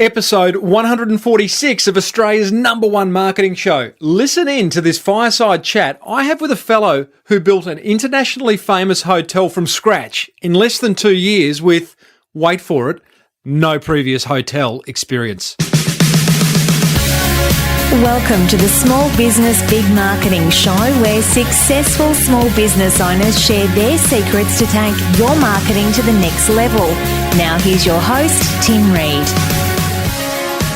Episode 146 of Australia's #1 marketing show. Listen in to this fireside chat I have with a fellow who built an internationally famous hotel from scratch in less than 2 years with, wait for it, no previous hotel experience. Welcome to the Small Business Big Marketing Show, where successful small business owners share their secrets to take your marketing to the next level. Now here's your host, Tim Reid.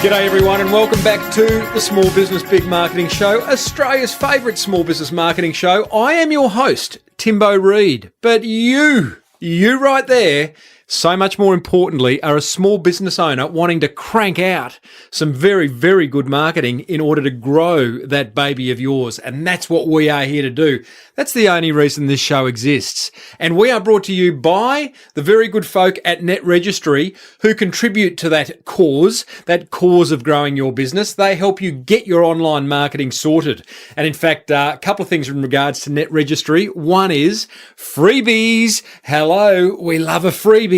G'day everyone and welcome back to the Small Business Big Marketing Show, Australia's favourite small business marketing show. I am your host, Timbo Reid, but you right there, so much more importantly, are a small business owner wanting to crank out some very, very good marketing in order to grow that baby of yours. And that's what we are here to do. That's the only reason this show exists. And we are brought to you by the very good folk at Net Registry who contribute to that cause of growing your business. They help you get your online marketing sorted. And in fact, a couple of things in regards to Net Registry. One is freebies. Hello, we love a freebie.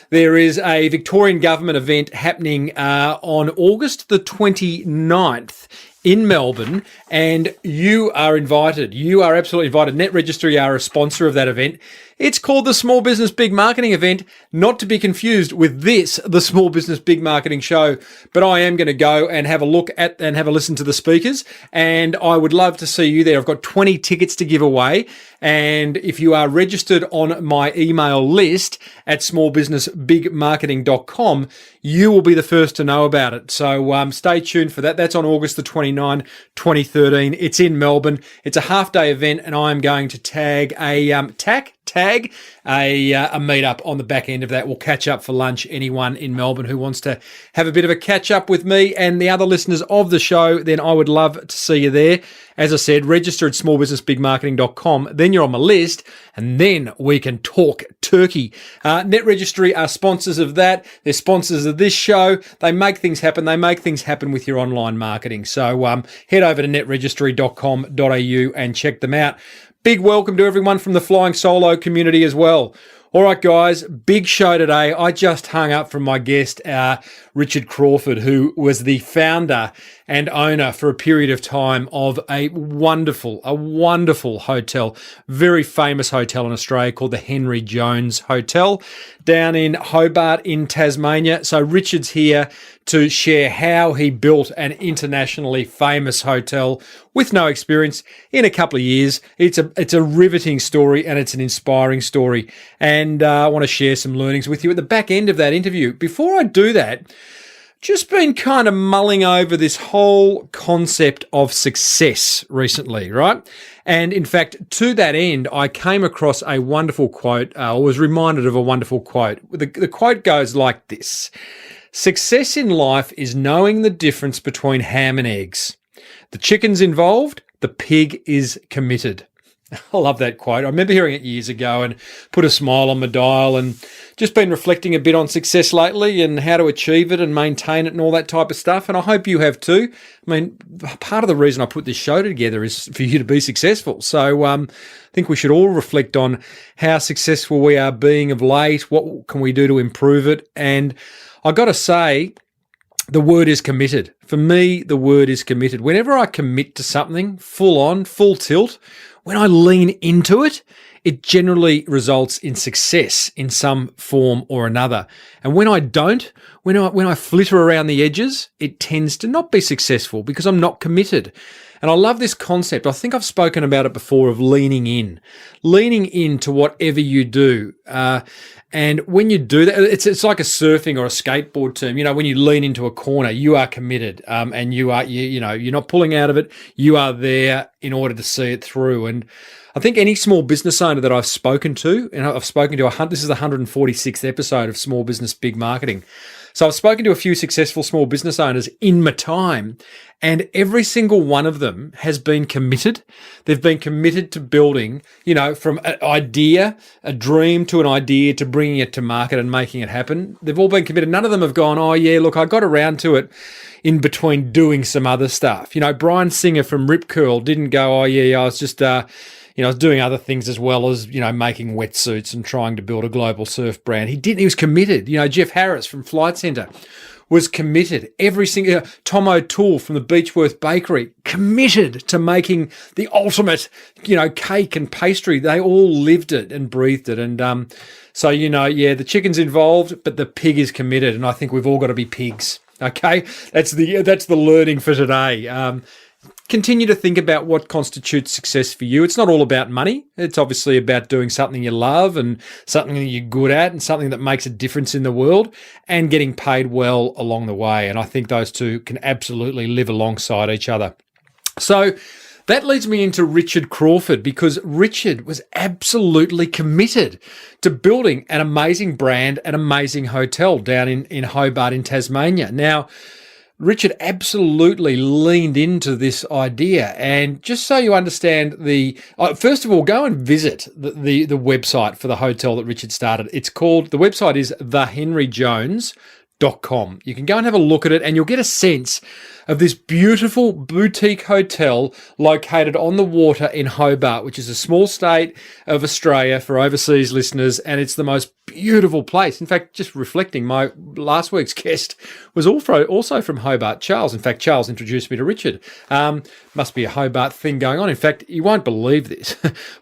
There is a Victorian government event happening on August the 29th in Melbourne, and you are invited. You are absolutely invited. Net Registry are a sponsor of that event. It's called the Small Business Big Marketing Event, not to be confused with this, the Small Business Big Marketing Show. But I am going to go and have a look at and have a listen to the speakers, and I would love to see you there. I've got 20 tickets to give away, and if you are registered on my email list at smallbusinessbigmarketing.com, you will be the first to know about it. So stay tuned for that. That's on August the 29th, 2013. It's in Melbourne. It's a half-day event, and I'm going to tag a meetup on the back end of that. We'll catch up for lunch. Anyone in Melbourne who wants to have a bit of a catch up with me and the other listeners of the show, then I would love to see you there. As I said, register at smallbusinessbigmarketing.com. Then you're on my list, and then we can talk turkey. Net Registry are sponsors of that. They're sponsors of this show. They make things happen. They make things happen with your online marketing. So head over to netregistry.com.au and check them out. Big welcome to everyone from the Flying Solo community as well. All right, guys, big show today. I just hung up from my guest, Richard Crawford, who was the founder and owner for a period of time of a wonderful hotel, very famous hotel in Australia called the Henry Jones Hotel down in Hobart in Tasmania. So Richard's here to share how he built an internationally famous hotel with no experience in a couple of years. It's a riveting story and it's an inspiring story. And I want to share some learnings with you at the back end of that interview. Before I do that, just been kind of mulling over this whole concept of success recently, right? And in fact, to that end, I came across a wonderful quote, I was reminded of a wonderful quote. The quote goes like this: "Success in life is knowing the difference between ham and eggs. The chicken's involved, the pig is committed." I love that quote. I remember hearing it years ago and put a smile on my dial, and just been reflecting a bit on success lately and how to achieve it and maintain it and all that type of stuff. And I hope you have too. I mean, part of the reason I put this show together is for you to be successful. So I think we should all reflect on how successful we are being of late. What can we do to improve it? And I got to say, the word is committed. For me, the word is committed. Whenever I commit to something full on, full tilt, when I lean into it, it generally results in success in some form or another. And when I don't, when I flitter around the edges, it tends to not be successful because I'm not committed. And I love this concept. I think I've spoken about it before of leaning into whatever you do. And when you do that, it's like a surfing or a skateboard term. You know, when you lean into a corner, you are committed, and you're not pulling out of it. You are there in order to see it through. And I think any small business owner that I've spoken to, and I've spoken to this is the 146th episode of Small Business Big Marketing. So I've spoken to a few successful small business owners in my time, and every single one of them has been committed. They've been committed to building, from an idea, a dream to an idea to bringing it to market and making it happen. They've all been committed. None of them have gone, oh yeah, look, I got around to it in between doing some other stuff. Brian Singer from Rip Curl didn't go, oh yeah, I was just, I was doing other things as well as, making wetsuits and trying to build a global surf brand. He was committed. Jeff Harris from Flight Centre was committed. Every single Tom O'Toole from the Beechworth Bakery committed to making the ultimate, cake and pastry. They all lived it and breathed it. And so, the chicken's involved, but the pig is committed. And I think we've all got to be pigs. Okay, that's the learning for today. Continue to think about what constitutes success for you. It's not all about money. It's obviously about doing something you love and something that you're good at and something that makes a difference in the world and getting paid well along the way. And I think those two can absolutely live alongside each other. So that leads me into Richard Crawford, because Richard was absolutely committed to building an amazing brand, an amazing hotel down in Hobart in Tasmania. Now, Richard absolutely leaned into this idea. And just so you understand first of all, go and visit the website for the hotel that Richard started. The website is thehenryjones.com. You can go and have a look at it and you'll get a sense of this beautiful boutique hotel located on the water in Hobart, which is a small state of Australia for overseas listeners, and it's the most beautiful place. In fact, just reflecting, my last week's guest was also from Hobart, Charles. In fact, Charles introduced me to Richard. Must be a Hobart thing going on. In fact, you won't believe this.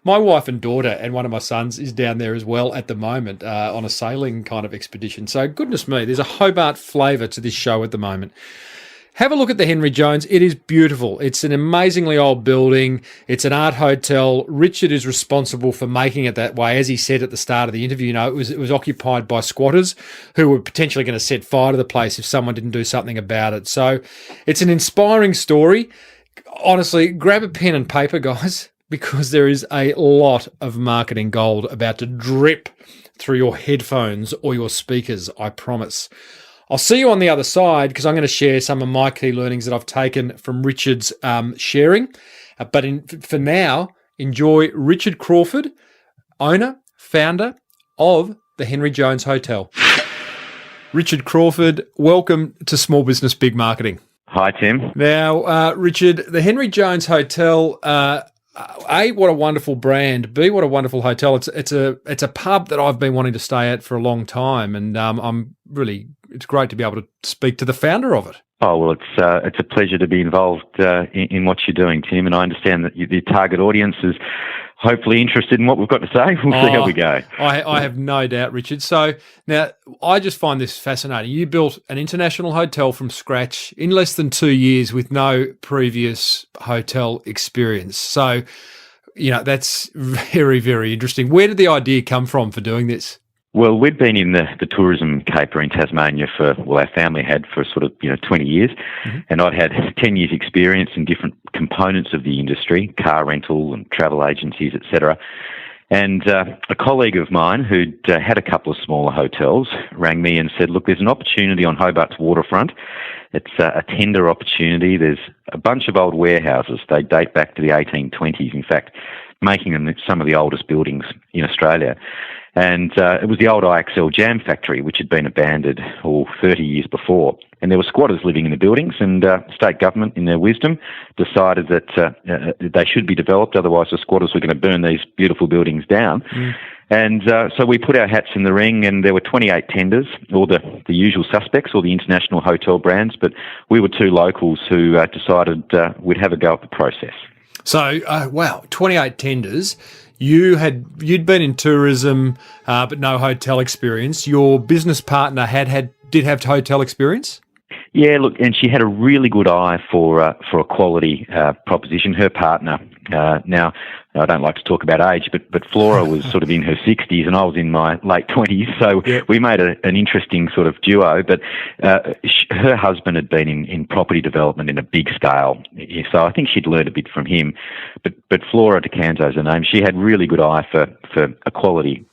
My wife and daughter and one of my sons is down there as well at the moment on a sailing kind of expedition. So goodness me, there's a Hobart flavour to this show at the moment. Have a look at the Henry Jones. It is beautiful. It's an amazingly old building. It's an art hotel. Richard is responsible for making it that way. As he said at the start of the interview, it was occupied by squatters who were potentially going to set fire to the place if someone didn't do something about it. So it's an inspiring story. Honestly, grab a pen and paper, guys, because there is a lot of marketing gold about to drip through your headphones or your speakers, I promise. I'll see you on the other side because I'm going to share some of my key learnings that I've taken from Richard's sharing. For now, enjoy Richard Crawford, owner, founder of the Henry Jones Hotel. Richard Crawford, welcome to Small Business Big Marketing. Hi, Tim. Now, Richard, the Henry Jones Hotel, A, what a wonderful brand. B, what a wonderful hotel. It's a pub that I've been wanting to stay at for a long time, and it's great to be able to speak to the founder of it. Oh, well, it's a pleasure to be involved in what you're doing, Tim, and I understand that the target audience is hopefully interested in what we've got to say. We'll see how we go. I have no doubt, Richard. So now I just find this fascinating. You built an international hotel from scratch in less than 2 years with no previous hotel experience. So, that's very, very interesting. Where did the idea come from for doing this? Well, we'd been in the tourism caper in Tasmania our family had for 20 years. Mm-hmm. And I'd had 10 years experience in different components of the industry, car rental and travel agencies, etc. And a colleague of mine who'd had a couple of smaller hotels rang me and said, look, there's an opportunity on Hobart's waterfront. It's a tender opportunity. There's a bunch of old warehouses. They date back to the 1820s, in fact, making them some of the oldest buildings in Australia. And it was the old IXL jam factory, which had been abandoned 30 years before. And there were squatters living in the buildings, and state government, in their wisdom, decided that they should be developed, otherwise the squatters were going to burn these beautiful buildings down. Mm. And so we put our hats in the ring, and there were 28 tenders, all the usual suspects, all the international hotel brands, but we were two locals who decided we'd have a go at the process. So, 28 tenders. You'd been in tourism, but no hotel experience. Your business partner did have hotel experience? Yeah, look, and she had a really good eye for a quality proposition. Her partner, now I don't like to talk about age, but Flora was sort of in her 60s and I was in my late 20s, so yep. We made an interesting sort of duo. But her husband had been in property development in a big scale, so I think she'd learned a bit from him. But Flora De Kantzow is her name. She had really good eye for a quality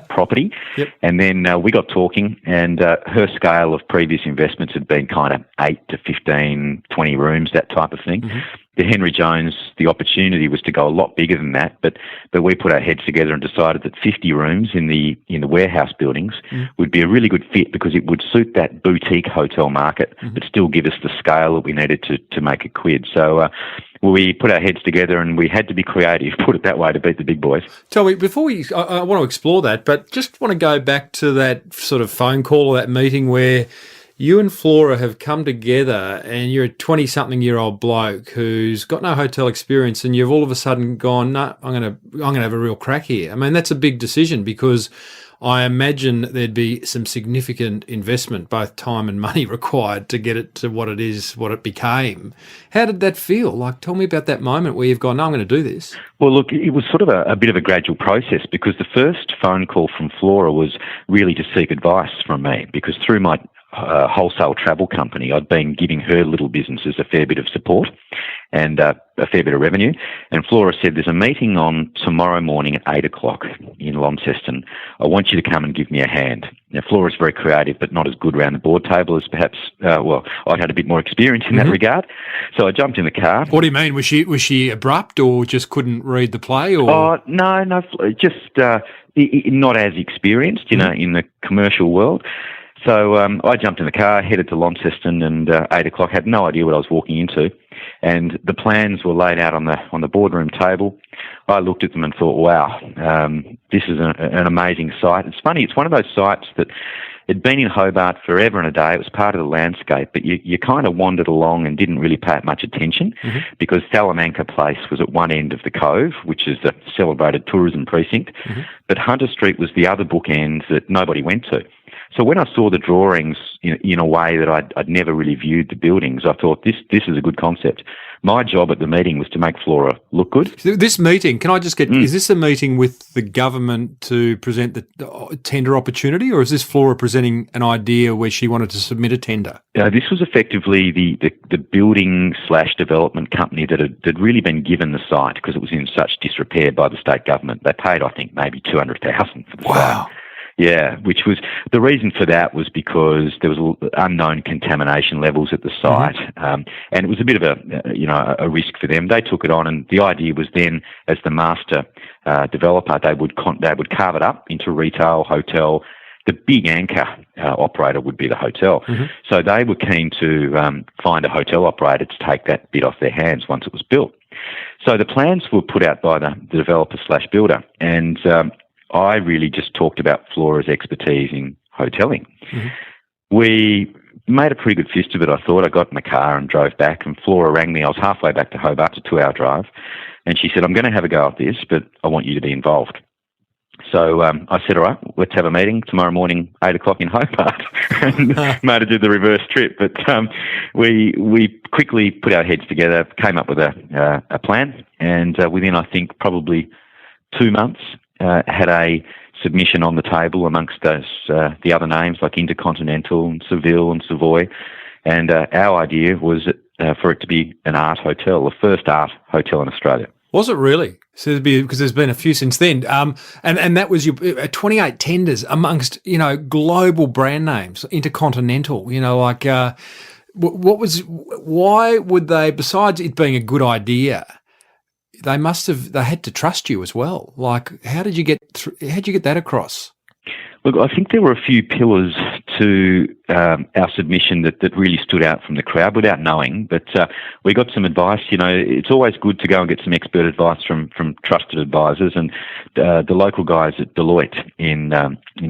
property. Yep. And then we got talking, and her scale of previous investments had been kind of 8 to 15, 20 rooms, that type of thing. Mm-hmm. The Henry Jones, the opportunity was to go a lot bigger than that, but we put our heads together and decided that 50 rooms in the warehouse buildings would be a really good fit because it would suit that boutique hotel market, but still give us the scale that we needed to make a quid. So we put our heads together and we had to be creative, put it that way, to beat the big boys. Tell me, I want to explore that, but just want to go back to that sort of phone call or that meeting where you and Flora have come together, and you're a 20-something-year-old bloke who's got no hotel experience, and you've all of a sudden gone, no, I'm gonna have a real crack here. I mean, that's a big decision, because I imagine there'd be some significant investment, both time and money, required to get it to what it became. How did that feel? Like, tell me about that moment where you've gone, no, I'm going to do this. Well, look, it was sort of a bit of a gradual process, because the first phone call from Flora was really to seek advice from me, because through my wholesale travel company, I'd been giving her little businesses a fair bit of support and a fair bit of revenue. And Flora said, there's a meeting on tomorrow morning at 8 o'clock in Launceston. I want you to come and give me a hand. Now, Flora's very creative, but not as good around the board table as perhaps, I'd had a bit more experience in that regard. So I jumped in the car. What do you mean? Was she abrupt, or just couldn't read the play? Or? No, just not as experienced, in the commercial world. So I jumped in the car, headed to Launceston, and 8 o'clock, had no idea what I was walking into. And the plans were laid out on the boardroom table. I looked at them and thought, wow, this is an amazing site. It's funny, it's one of those sites that had been in Hobart forever and a day. It was part of the landscape, but you kind of wandered along and didn't really pay it much attention, because Salamanca Place was at one end of the cove, which is the celebrated tourism precinct, but Hunter Street was the other bookend that nobody went to. So when I saw the drawings in a way that I'd never really viewed the buildings, I thought this is a good concept. My job at the meeting was to make Flora look good. This meeting, can I just get, is this a meeting with the government to present the tender opportunity, or is this Flora presenting an idea where she wanted to submit a tender? This was effectively the building/development company that had really been given the site, because it was in such disrepair by the state government. They paid, I think, maybe $200,000 for the site. Yeah, which was, the reason for that was because there was unknown contamination levels at the site, and it was a bit of a risk for them. They took it on, and the idea was then, as the master developer, they would carve it up into retail, hotel. The big anchor operator would be the hotel. So they were keen to find a hotel operator to take that bit off their hands once it was built. So the plans were put out by the developer/builder, and I really just talked about Flora's expertise in hotelling. We made a pretty good fist of it, I thought. I got in the car and drove back, and Flora rang me. I was halfway back to Hobart, it's a 2-hour drive, and she said, I'm going to have a go at this, but I want you to be involved. So I said, all right, let's have a meeting tomorrow morning, 8 o'clock in Hobart. And made her do the reverse trip. But we quickly put our heads together, came up with a plan, and within, I think, probably 2 months, had a submission on the table amongst those the other names like Intercontinental and Seville and Savoy, and our idea was for it to be an art hotel, the first art hotel in Australia. Was it really? So because there's been a few since then, and that was your 28 tenders amongst global brand names, Intercontinental. Why would they? Besides it being a good idea, they had to trust you as well. Like, how'd you get that across? Look, I think there were a few pillars to our submission that really stood out from the crowd without knowing, but we got some advice. It's always good to go and get some expert advice from trusted advisors, and the local guys at Deloitte in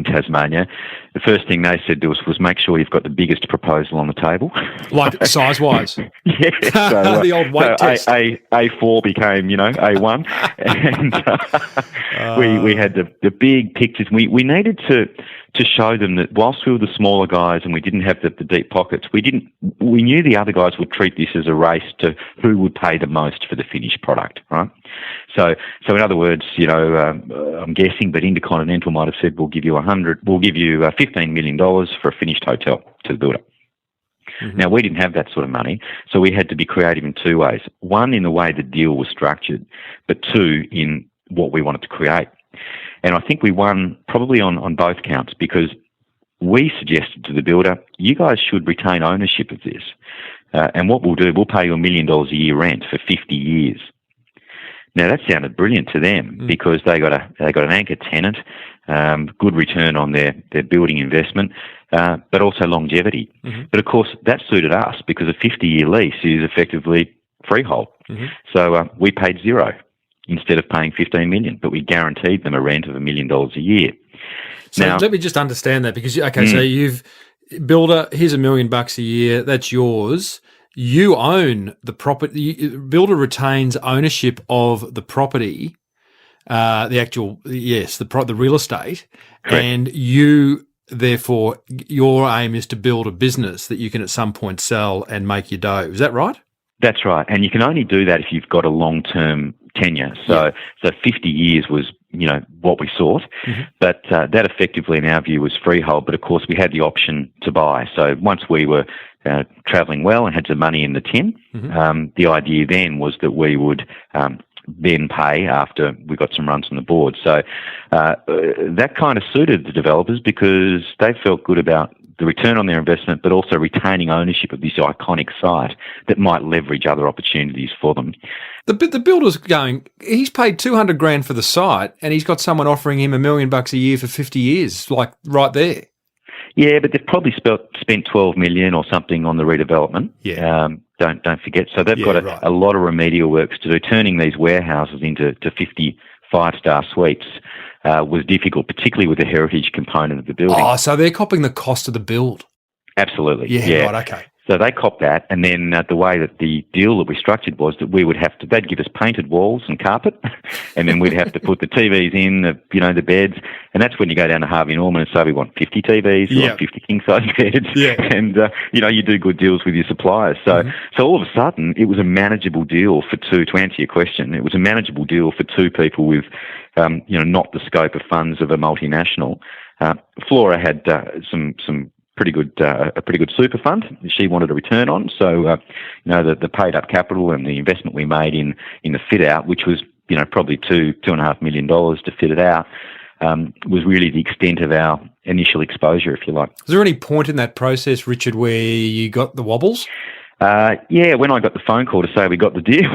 Tasmania, the first thing they said to us was make sure you've got the biggest proposal on the table. Like size-wise? Yeah. So, the old weight test. A4 became, A1. And we had the big pictures. We needed to show them that whilst we were the smaller guys and we didn't have the deep pockets, we knew the other guys would treat this as a race to who would pay the most for the finished product, right? So in other words, I'm guessing, but Intercontinental might have said, we'll give you $15 million for a finished hotel to the builder. Now, we didn't have that sort of money, so we had to be creative in two ways. One, in the way the deal was structured, but two, in what we wanted to create. And I think we won probably on both counts, because we suggested to the builder, you guys should retain ownership of this. And what we'll do, we'll pay you $1 million a year rent for 50 years. Now, that sounded brilliant to them because they got an anchor tenant, good return on their building investment, but also longevity. But, of course, that suited us because a 50-year lease is effectively freehold. So we paid zero instead of paying $15 million, but we guaranteed them a rent of $1 million a year. So let me just understand that, because so builder, here's $1 million a year. That's yours. You own the property. Builder retains ownership of the property, the real estate. Correct. And you, therefore, your aim is to build a business that you can at some point sell and make your dough. Is that right? That's right. And you can only do that if you've got a long-term tenure. So 50 years was, what we sought. Mm-hmm. But that effectively, in our view, was freehold. But, of course, we had the option to buy. So once we were travelling well and had some money in the tin, mm-hmm. The idea then was that we would then pay after we got some runs on the board. So that kind of suited the developers because they felt good about the return on their investment, but also retaining ownership of this iconic site that might leverage other opportunities for them. The builder's going, he's paid $200,000 for the site and he's got someone offering him $1 million a year for 50 years, like right there. Yeah, but they've probably spent $12 million or something on the redevelopment. Yeah. Don't forget. So they've got a lot of remedial works to do. Turning these warehouses into 50 5-star suites was difficult, particularly with the heritage component of the building. Oh, so they're copping the cost of the build. Absolutely. Yeah. Right, okay. So they copped that, and then the way that the deal that we structured was that we would have to, they'd give us painted walls and carpet, and then we'd have to put the TVs in, the beds, and that's when you go down to Harvey Norman and say we want 50 TVs, we want 50 king-size beds, and, you do good deals with your suppliers. So so all of a sudden, it was a manageable deal to answer your question, it was a manageable deal for two people with, not the scope of funds of a multinational. Flora had some a pretty good super fund she wanted a return on. So, the paid up capital and the investment we made in the fit out, which was, probably $2.5 million to fit it out, was really the extent of our initial exposure, if you like. Was there any point in that process, Richard, where you got the wobbles? When I got the phone call to say we got the deal.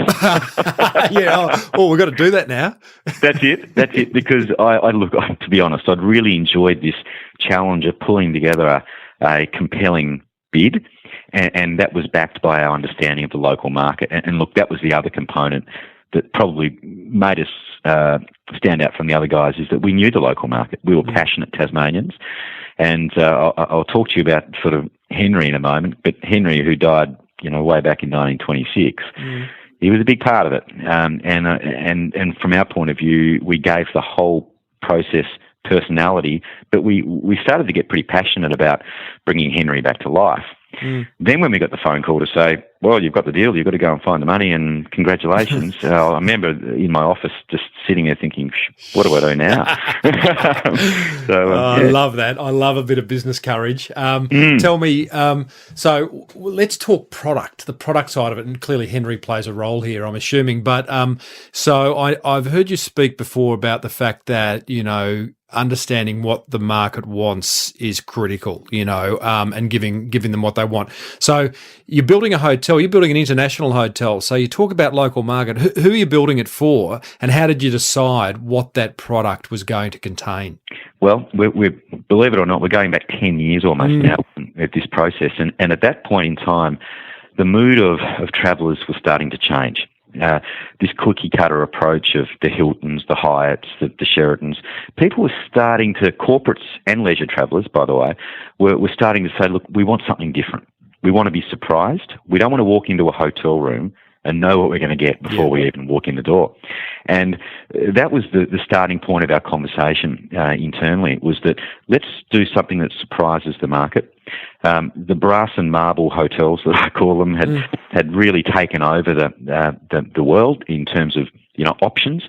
We've got to do that now. That's it. Because to be honest, I'd really enjoyed this challenge of pulling together a compelling bid, and that was backed by our understanding of the local market. And look, that was the other component that probably made us stand out from the other guys, is that we knew the local market. We were passionate Tasmanians. And I'll talk to you about sort of Henry in a moment, but Henry, who died, way back in 1926, he was a big part of it. And from our point of view, we gave the whole process personality, but we started to get pretty passionate about bringing Henry back to life. Then when we got the phone call to say, well, you've got the deal, you've got to go and find the money, and congratulations. I remember in my office just sitting there thinking, what do I do now? I love that. I love a bit of business courage. Tell me, so let's talk product, the product side of it, and clearly Henry plays a role here, I'm assuming. But so I've heard you speak before about the fact that, understanding what the market wants is critical, and giving them what they want. So you're building a hotel, you're building an international hotel. So you talk about local market. Who are you building it for, and how did you decide what that product was going to contain? Well, we're believe it or not, we're going back 10 years almost now at this process. And at that point in time, the mood of travellers was starting to change. This cookie-cutter approach of the Hiltons, the Hyatts, the Sheratons, people were starting to, corporates and leisure travellers, by the way, were starting to say, look, we want something different. We want to be surprised. We don't want to walk into a hotel room and know what we're going to get before we even walk in the door. And that was the starting point of our conversation internally, was that let's do something that surprises the market. The brass and marble hotels, that I call them, had really taken over the world in terms of options,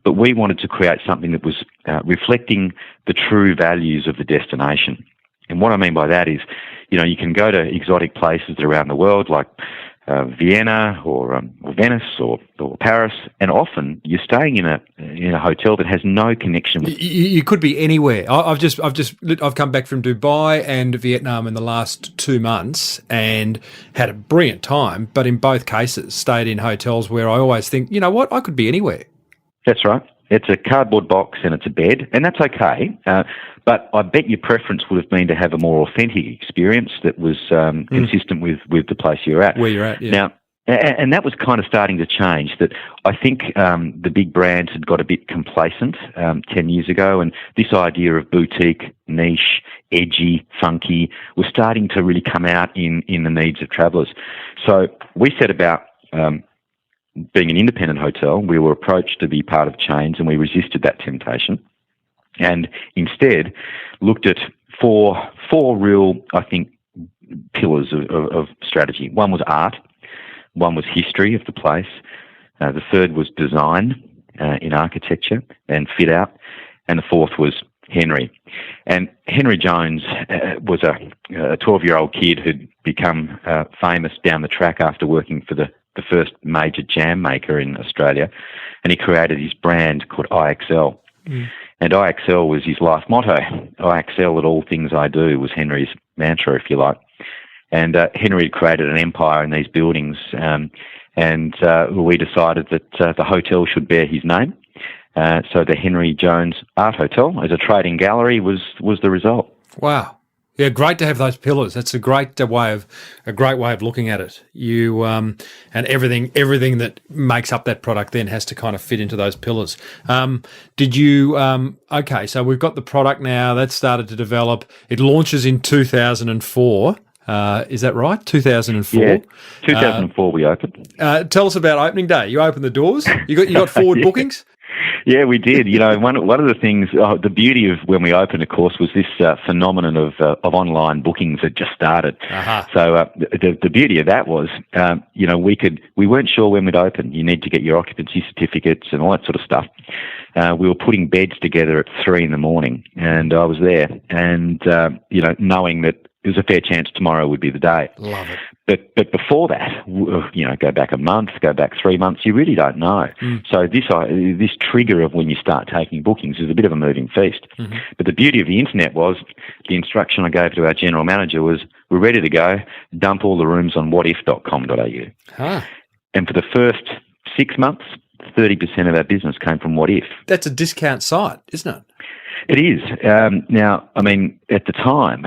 but we wanted to create something that was reflecting the true values of the destination. And what I mean by that is, you can go to exotic places around the world like Vienna or Venice or Paris, and often you're staying in a hotel that has no connection with. You could be anywhere. I've come back from Dubai and Vietnam in the last 2 months and had a brilliant time, but in both cases stayed in hotels where I always think, you know what, I could be anywhere. That's right. It's a cardboard box and it's a bed, and that's okay. But I bet your preference would have been to have a more authentic experience that was consistent with the place you're at. Where you're at, yeah. Now, And that was kind of starting to change. That I think the big brands had got a bit complacent 10 years ago, and this idea of boutique, niche, edgy, funky was starting to really come out in the needs of travellers. So we set about being an independent hotel. We were approached to be part of chains, and we resisted that temptation, and instead looked at four real, I think, pillars of strategy. One was art. One was history of the place. The third was design in architecture and fit out. And the fourth was Henry. And Henry Jones was a 12-year-old kid who'd become famous down the track after working for the first major jam maker in Australia. And he created his brand called IXL. Mm. And IXL was his life motto. I excel at all things I do was Henry's mantra, if you like. And Henry had created an empire in these buildings, and we decided that the hotel should bear his name. So the Henry Jones Art Hotel, as a trading gallery, was the result. Wow, yeah, great to have those pillars. That's a great way of looking at it. You and everything that makes up that product then has to kind of fit into those pillars. Did you? Okay, so we've got the product now that's started to develop. It launches in 2004. Is that right? 2004? Yeah, 2004 we opened. Tell us about opening day. You opened the doors? You got forward yeah. bookings? Yeah, we did. You know, one of the things, the beauty of when we opened, of course, was this phenomenon of online bookings that just started. Uh-huh. So the beauty of that was, you know, we weren't sure when we'd open. You need to get your occupancy certificates and all that sort of stuff. We were putting beds together at 3 a.m, and I was there, and you know, knowing that there was a fair chance tomorrow would be the day. Love it. But before that, you know, go back a month, go back 3 months, you really don't know. Mm. So this trigger of when you start taking bookings is a bit of a moving feast. Mm-hmm. But the beauty of the internet was the instruction I gave to our general manager was, we're ready to go, dump all the rooms on whatif.com.au. Huh. And for the first 6 months, 30% of our business came from What If. That's a discount site, isn't it? It is. Now, I mean, at the time...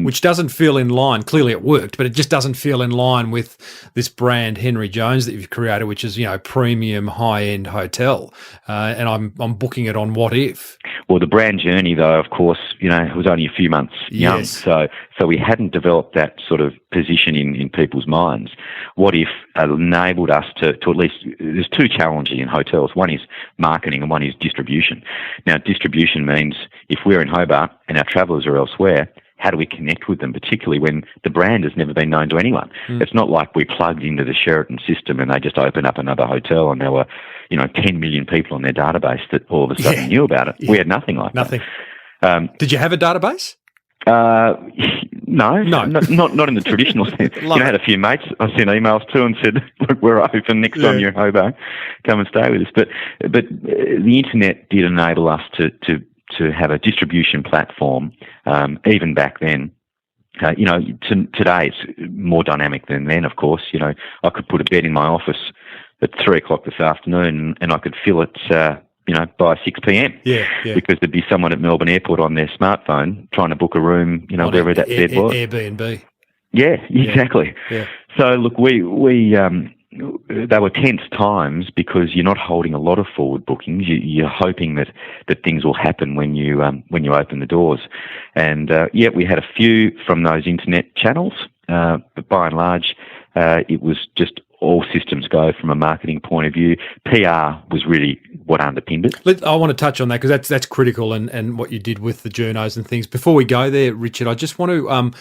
which doesn't feel in line. Clearly it worked, but it just doesn't feel in line with this brand, Henry Jones, that you've created, which is, you know, premium, high-end hotel. And I'm booking it on What If. Well, the brand journey, though, of course, you know, was only a few months young. Yes. So we hadn't developed that sort of position in people's minds. What If enabled us to at least... There's two challenges in hotels. One is marketing and one is distribution. Now, distribution means if we're in Hobart and our travellers are elsewhere, how do we connect with them, particularly when the brand has never been known to anyone? Mm. It's not like we plugged into the Sheraton system and they just opened up another hotel and there were, you know, 10 million people on their database that all of a sudden knew about it. Yeah. We had nothing like that. Nothing. Did you have a database? No, not in the traditional sense. You know, I had a few mates I sent emails to and said, "Look, we're open next time you're in Hobart, come and stay with us." But the internet did enable us to have a distribution platform. Even back then, you know, today it's more dynamic than then. Of course, you know, I could put a bed in my office at 3:00 this afternoon, and I could fill it. You know, by 6 p.m. Yeah. Because there'd be someone at Melbourne Airport on their smartphone trying to book a room, you know, wherever that bed was. Airbnb. Yeah, exactly. Yeah. So look, we they were tense times because you're not holding a lot of forward bookings. You're hoping that things will happen when you open the doors. And we had a few from those internet channels, but by and large, it was just all systems go from a marketing point of view. PR was really what underpinned it. I want to touch on that because that's critical and what you did with the journos and things. Before we go there, Richard, I just want to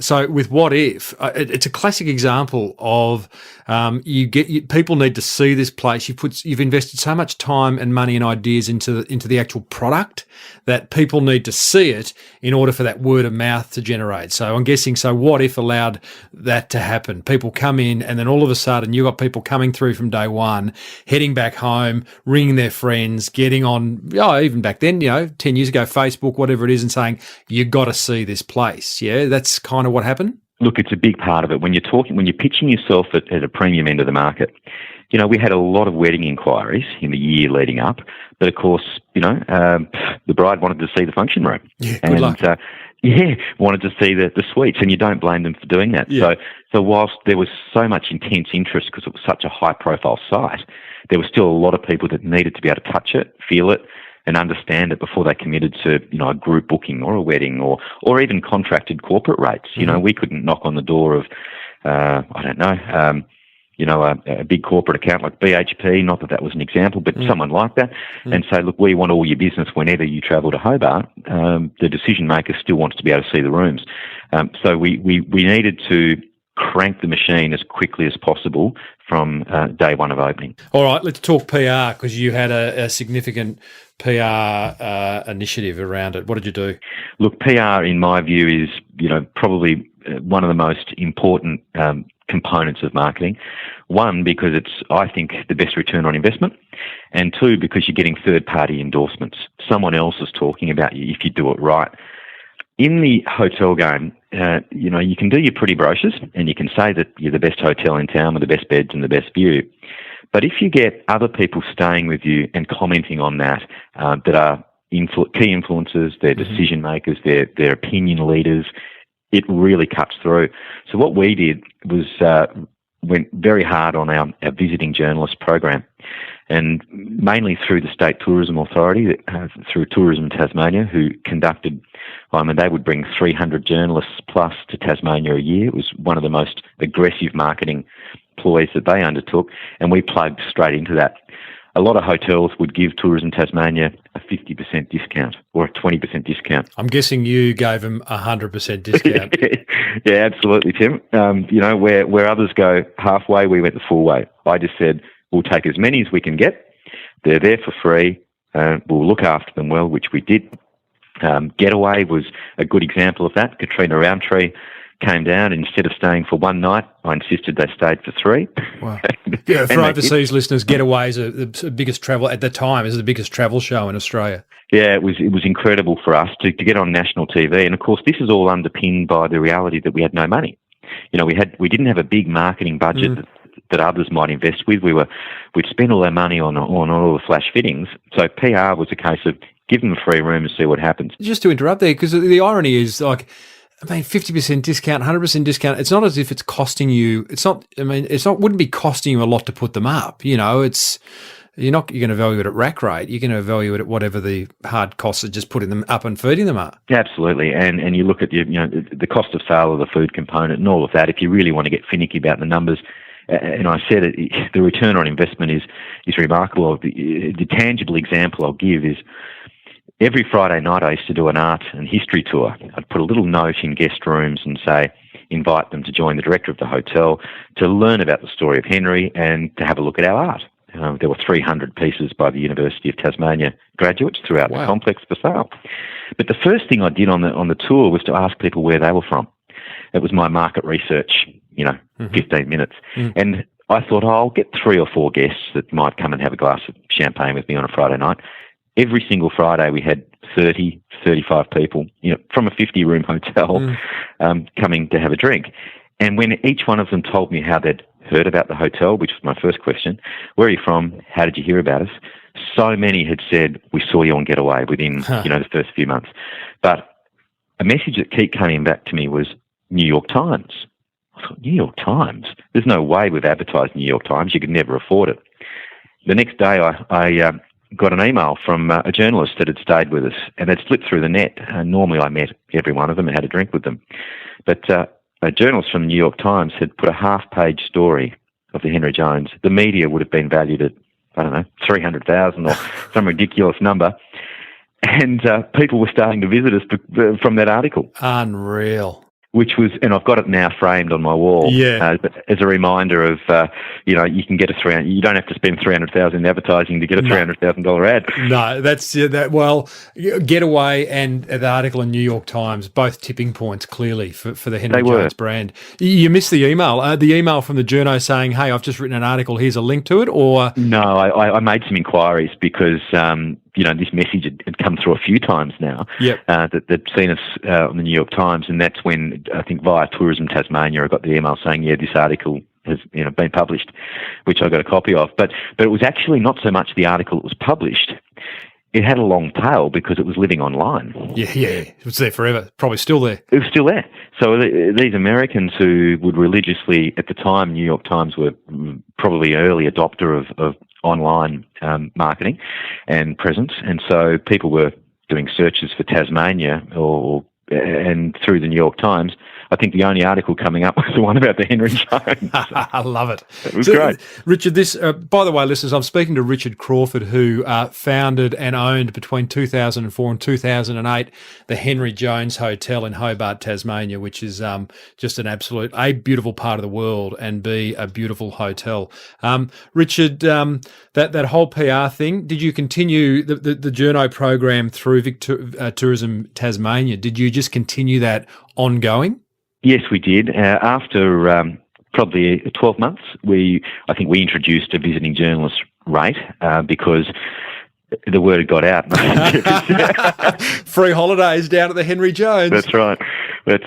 so with What If, it's a classic example of people need to see this place. You've invested so much time and money and ideas into the actual product that people need to see it in order for that word of mouth to generate. So I'm guessing, What If allowed that to happen. People come in and then all of a sudden you've got people coming through from day one, heading back home, ringing their friends, getting on, even back then, 10 years ago, Facebook, whatever it is, and saying, you got to see this place. Yeah, that's kind of what happened. Look, it's a big part of it. When you're pitching yourself at a premium end of the market, we had a lot of wedding inquiries in the year leading up, but of course, the bride wanted to see the function room. Yeah, good luck. wanted to see the suites, and you don't blame them for doing that. Yeah. So whilst there was so much intense interest because it was such a high-profile site, there were still a lot of people that needed to be able to touch it, feel it, and understand it before they committed to, a group booking or a wedding or even contracted corporate rates. Mm-hmm. We couldn't knock on the door of, a big corporate account like BHP, not that was an example, but someone like that, and say, look, we want all your business whenever you travel to Hobart. The decision maker still wants to be able to see the rooms. So we needed to crank the machine as quickly as possible from day one of opening. All right, let's talk PR, because you had a significant PR initiative around it. What did you do? Look, PR, in my view, is probably one of the most important components of marketing. One, because it's, I think, the best return on investment, and two, because you're getting third-party endorsements. Someone else is talking about you if you do it right. In the hotel game, you can do your pretty brochures and you can say that you're the best hotel in town with the best beds and the best view. But if you get other people staying with you and commenting on that, that are key influencers, they're decision makers, they're opinion leaders, it really cuts through. So what we did was went very hard on our visiting journalist program, and mainly through the State Tourism Authority, through Tourism Tasmania, who conducted, they would bring 300 journalists plus to Tasmania a year. It was one of the most aggressive marketing ploys that they undertook, and we plugged straight into that. A lot of hotels would give Tourism Tasmania a 50% discount or a 20% discount. I'm guessing you gave them a 100% discount. Yeah, absolutely, Tim. Where others go halfway, we went the full way. I just said, we'll take as many as we can get. They're there for free. We'll look after them well, which we did. Getaway was a good example of that. Katrina Roundtree came down, and instead of staying for one night, I insisted they stayed for 3. Wow. Yeah, for overseas listeners, Getaway is the biggest travel at the time. Is the biggest travel show in Australia. Yeah, it was incredible for us to get on national TV, and of course, this is all underpinned by the reality that we had no money. We didn't have a big marketing budget that others might invest with. We'd spend all our money on all the flash fittings. So PR was a case of give them a free room and see what happens. Just to interrupt there, because the irony is 50% discount, 100% discount. It's not as if it's costing you. Wouldn't be costing you a lot to put them up. You're going to value it at rack rate. You're going to value it at whatever the hard costs of just putting them up and feeding them are. Absolutely, and you look at the cost of sale of the food component and all of that. If you really want to get finicky about the numbers, and I said it, the return on investment is remarkable. The tangible example I'll give is every Friday night I used to do an art and history tour. I'd put a little note in guest rooms and say, invite them to join the director of the hotel to learn about the story of Henry and to have a look at our art. There were 300 pieces by the University of Tasmania graduates throughout the complex for sale. But the first thing I did on the tour was to ask people where they were from. It was my market research, 15 minutes. And I thought, I'll get 3 or 4 guests that might come and have a glass of champagne with me on a Friday night. Every single Friday we had 30, 35 people, from a 50-room hotel coming to have a drink. And when each one of them told me how they'd heard about the hotel, which was my first question, where are you from? How did you hear about us? So many had said, we saw you on Getaway within, the first few months. But a message that kept coming back to me was New York Times. I thought, New York Times? There's no way we've advertised New York Times. You could never afford it. The next day I got an email from a journalist that had stayed with us, and they'd slipped through the net. Normally I met every one of them and had a drink with them. But a journalist from the New York Times had put a half-page story of the Henry Jones. The media would have been valued at, 300,000 or some ridiculous number. And people were starting to visit us from that article. Unreal. Which was, and I've got it now framed on my wall as a reminder of, you can get you don't have to spend $300,000 in advertising to get a $300,000 ad. No, that's that. Well, Getaway and the article in New York Times, both tipping points clearly for the Henry Jones brand. You missed the email from the journo saying, "Hey, I've just written an article. Here's a link to it." Or no, I made some inquiries because. This message had come through a few times now that seen us on the New York Times, and that's when I think via Tourism Tasmania I got the email saying, this article has been published, which I got a copy of. But it was actually not so much the article that was published. it had a long tail because it was living online. Yeah. It was there forever. Probably still there. It was still there. So these Americans who would religiously, at the time, New York Times were probably an early adopter of online marketing and presence, and so people were doing searches for Tasmania and through the New York Times. I think the only article coming up was the one about the Henry Jones. I love it. It was great. Richard, this, by the way, listeners, I'm speaking to Richard Crawford, who founded and owned between 2004 and 2008 the Henry Jones Hotel in Hobart, Tasmania, which is just an absolute, A, beautiful part of the world, and B, a beautiful hotel. Richard, that whole PR thing, did you continue the journo program through Tourism Tasmania? Did you just continue that ongoing? Yes, we did. After probably 12 months, I think we introduced a visiting journalist rate because the word had got out. Free holidays down at the Henry Jones. That's right. But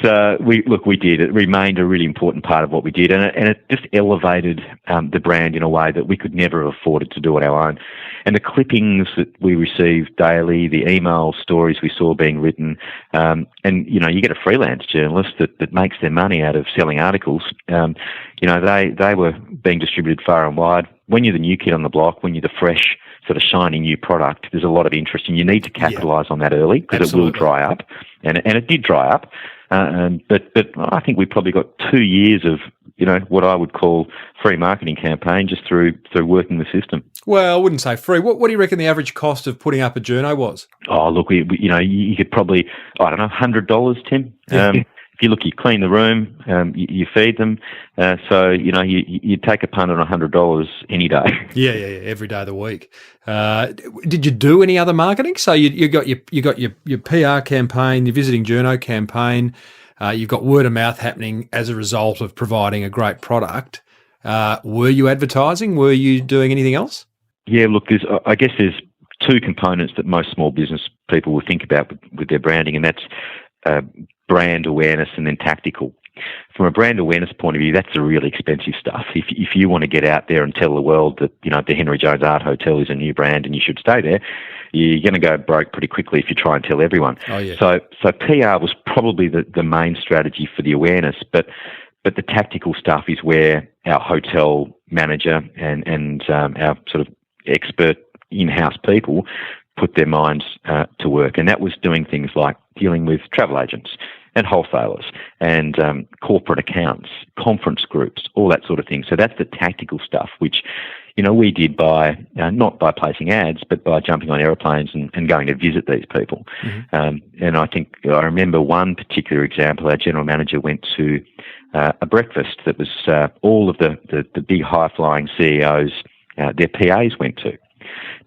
we did. It remained a really important part of what we did, and it just elevated the brand in a way that we could never have afforded to do on our own. And the clippings that we received daily, the email stories we saw being written, and you get a freelance journalist that makes their money out of selling articles. They were being distributed far and wide. When you're the new kid on the block, when you're the fresh, sort of shiny new product, there's a lot of interest, and you need to capitalise on that early because it will dry up, and it did dry up. But I think we probably got 2 years of what I would call free marketing campaign just through working the system. Well, I wouldn't say free. What do you reckon the average cost of putting up a journo was? Oh, look, you could probably, I don't know, $100, Tim. If you look, you clean the room, you feed them. So you take a punt on $100 any day. Yeah, every day of the week. Did you do any other marketing? So you got your PR campaign, your visiting journo campaign. You've got word of mouth happening as a result of providing a great product. Were you advertising? Were you doing anything else? Yeah, look, I guess there's two components that most small business people will think about with their branding, and that's brand awareness and then tactical. From a brand awareness point of view, that's the really expensive stuff. If you want to get out there and tell the world that the Henry Jones Art Hotel is a new brand and you should stay there, you're going to go broke pretty quickly if you try and tell everyone. Oh, yeah. So PR was probably the main strategy for the awareness, but the tactical stuff is where our hotel manager and our sort of expert in-house people put their minds to work, and that was doing things like dealing with travel agents and wholesalers and corporate accounts, conference groups, all that sort of thing. So that's the tactical stuff, which we did by not by placing ads, but by jumping on aeroplanes and going to visit these people. Mm-hmm. And I remember one particular example. Our general manager went to a breakfast that was all of the big high-flying CEOs, their PAs went to.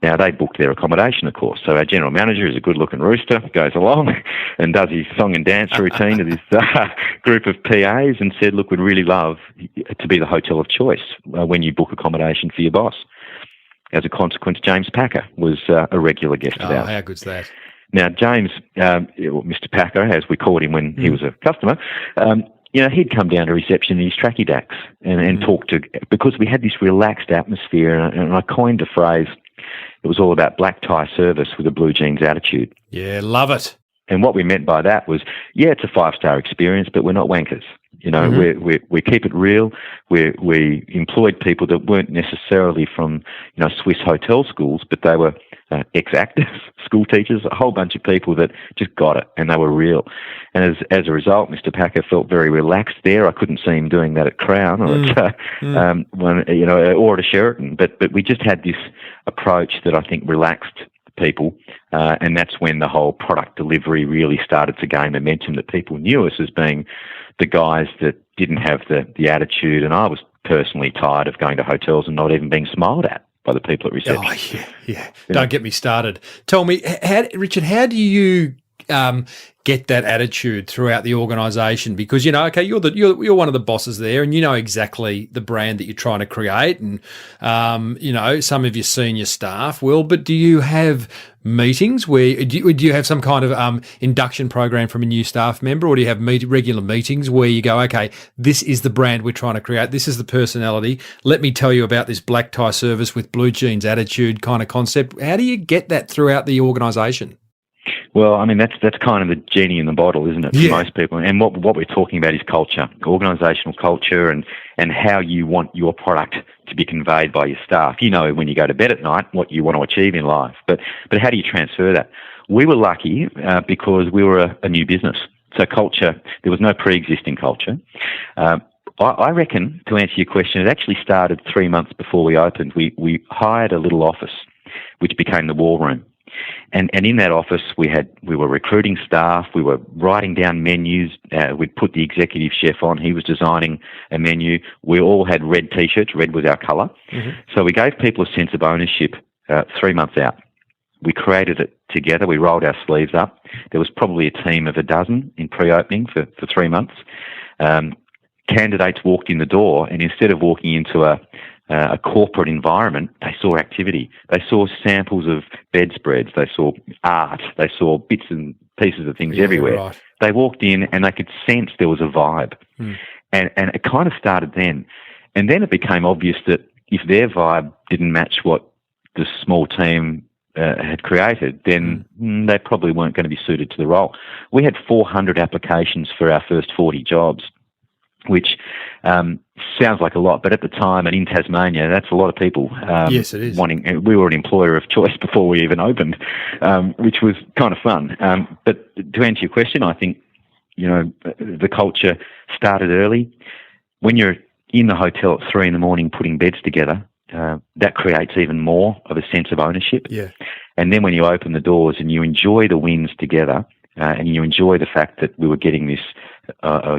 Now, they booked their accommodation, of course. So our general manager is a good-looking rooster, goes along and does his song and dance routine to this group of PAs and said, look, we'd really love to be the hotel of choice when you book accommodation for your boss. As a consequence, James Packer was a regular guest of ours. How good's that? Now, James, Mr. Packer, as we called him when he was a customer, he'd come down to reception in his tracky dacks and talk to, because we had this relaxed atmosphere, and I coined a phrase. It was all about black tie service with a blue jeans attitude. Yeah, love it. And what we meant by that was, it's a 5-star experience, but we're not wankers. We keep it real. We employed people that weren't necessarily from Swiss hotel schools, but they were ex-actors, school teachers, a whole bunch of people that just got it, and they were real. And as a result, Mr. Packer felt very relaxed there. I couldn't see him doing that at Crown or or at a Sheraton, but we just had this approach that I think relaxed people, and that's when the whole product delivery really started to gain momentum, that people knew us as being the guys that didn't have the attitude. And I was personally tired of going to hotels and not even being smiled at by the people at reception. Oh, yeah. Don't get me started. Tell me, Richard, how do you get that attitude throughout the organisation? Because, you know, okay, you're one of the bosses there, and you know exactly the brand that you're trying to create, and you know, some of your senior staff will. But do you have meetings where do you have some kind of induction program from a new staff member, or do you have regular meetings where you go, okay, this is the brand we're trying to create, this is the personality, let me tell you about this black tie service with blue jeans attitude kind of concept? How do you get that throughout the organisation? Well, I mean, that's kind of the genie in the bottle, isn't it, for most people? And what we're talking about is culture, organisational culture, and how you want your product to be conveyed by your staff. You know, when you go to bed at night, what you want to achieve in life. But how do you transfer that? We were lucky because we were a new business. So culture, there was no pre-existing culture. I reckon, to answer your question, it actually started 3 months before we opened. We hired a little office, which became the war room. And in that office, we were recruiting staff, we were writing down menus, we'd put the executive chef on, he was designing a menu. We all had red T-shirts, red was our colour. Mm-hmm. So we gave people a sense of ownership 3 months out. We created it together, we rolled our sleeves up. There was probably a team of a dozen in pre-opening for 3 months. Candidates walked in the door, and instead of walking into a corporate environment, they saw activity. They saw samples of bedspreads. They saw art. They saw bits and pieces of things everywhere. Right. They walked in and they could sense there was a vibe. And it kind of started then. And then it became obvious that if their vibe didn't match what the small team had created, then they probably weren't going to be suited to the role. We had 400 applications for our first 40 jobs, which sounds like a lot, but at the time and in Tasmania, that's a lot of people. Yes, it is. We were an employer of choice before we even opened, which was kind of fun. But to answer your question, I think, you know, the culture started early. When you're in the hotel at 3 a.m. putting beds together, that creates even more of a sense of ownership. Yeah. And then when you open the doors and you enjoy the wins together, and you enjoy the fact that we were getting this,